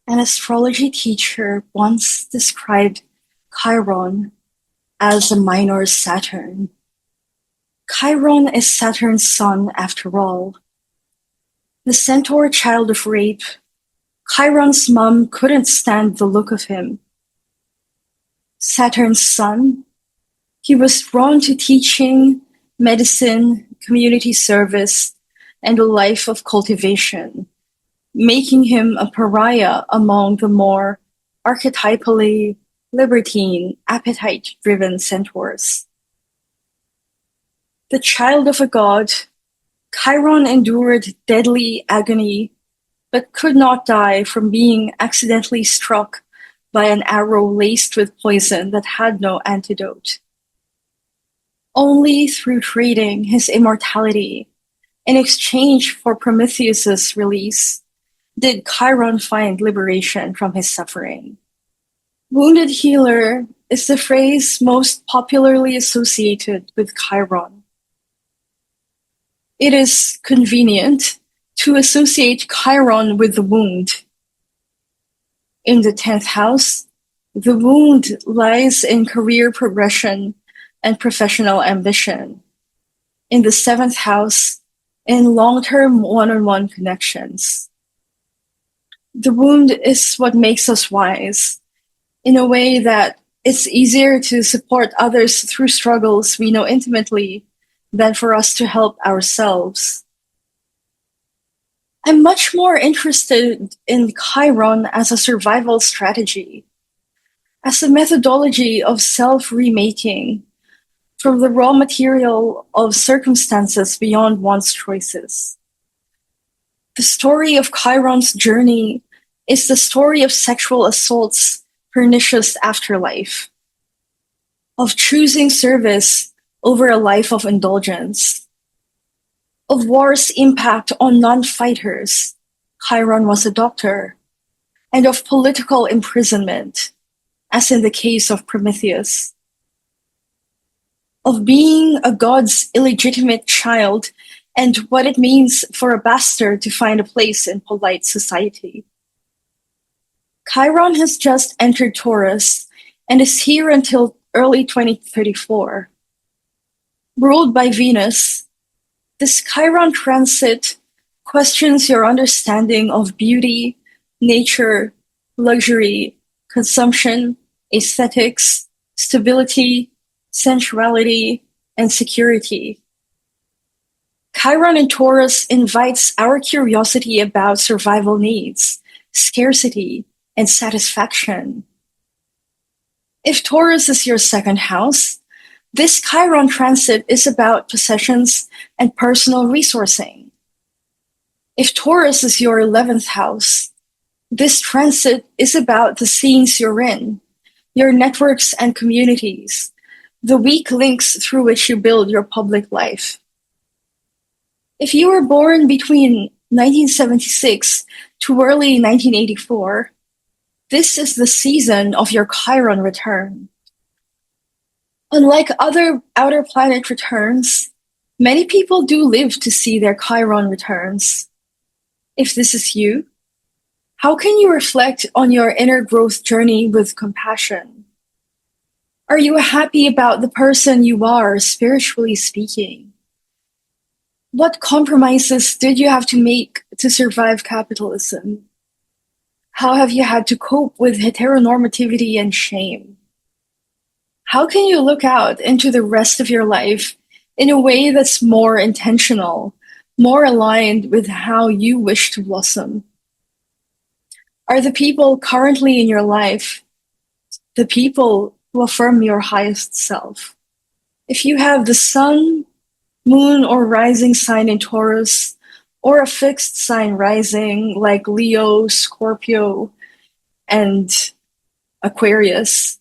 An astrology teacher once described Chiron as a minor Saturn. Chiron is Saturn's son after all. The centaur child of rape, Chiron's mom couldn't stand the look of him. Saturn's son, he was drawn to teaching, medicine, community service, and a life of cultivation, making him a pariah among the more archetypally libertine, appetite-driven centaurs. The child of a god, Chiron endured deadly agony, but could not die from being accidentally struck by an arrow laced with poison that had no antidote. Only through trading his immortality in exchange for Prometheus's release did Chiron find liberation from his suffering. Wounded healer is the phrase most popularly associated with Chiron. It is convenient to associate Chiron with the wound. In the 10th house, the wound lies in career progression and professional ambition. In the 7th house, in long-term one-on-one connections. The wound is what makes us wise, in a way that it's easier to support others through struggles we know intimately than for us to help ourselves. I'm much more interested in Chiron as a survival strategy, as a methodology of self-remaking from the raw material of circumstances beyond one's choices. The story of Chiron's journey is the story of sexual assault's pernicious afterlife, of choosing service over a life of indulgence, of war's impact on non-fighters, Chiron was a doctor, and of political imprisonment, as in the case of Prometheus, of being a god's illegitimate child and what it means for a bastard to find a place in polite society. Chiron has just entered Taurus and is here until early 2034. Ruled by Venus, this Chiron transit questions your understanding of beauty, nature, luxury, consumption, aesthetics, stability, sensuality, and security. Chiron in Taurus invites our curiosity about survival needs, scarcity, and satisfaction. If Taurus is your 2nd house, this Chiron transit is about possessions and personal resourcing. If Taurus is your 11th house, this transit is about the scenes you're in, your networks and communities, the weak links through which you build your public life. If you were born between 1976 to early 1984, this is the season of your Chiron return. Unlike other outer planet returns, many people do live to see their Chiron returns. If this is you, how can you reflect on your inner growth journey with compassion? Are you happy about the person you are, spiritually speaking? What compromises did you have to make to survive capitalism? How have you had to cope with heteronormativity and shame? How can you look out into the rest of your life in a way that's more intentional, more aligned with how you wish to blossom? Are the people currently in your life the people who affirm your highest self? If you have the sun, moon, or rising sign in Taurus, or a fixed sign rising like Leo, Scorpio, and Aquarius,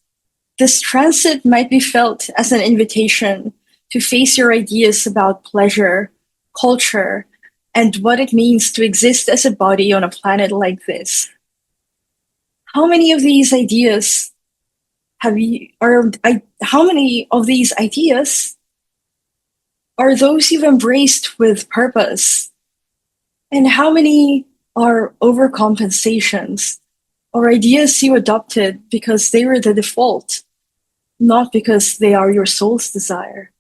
this transit might be felt as an invitation to face your ideas about pleasure, culture, and what it means to exist as a body on a planet like this. How many of these ideas how many of these ideas are those you've embraced with purpose? And how many are overcompensations or ideas you adopted because they were the default, not because they are your soul's desire?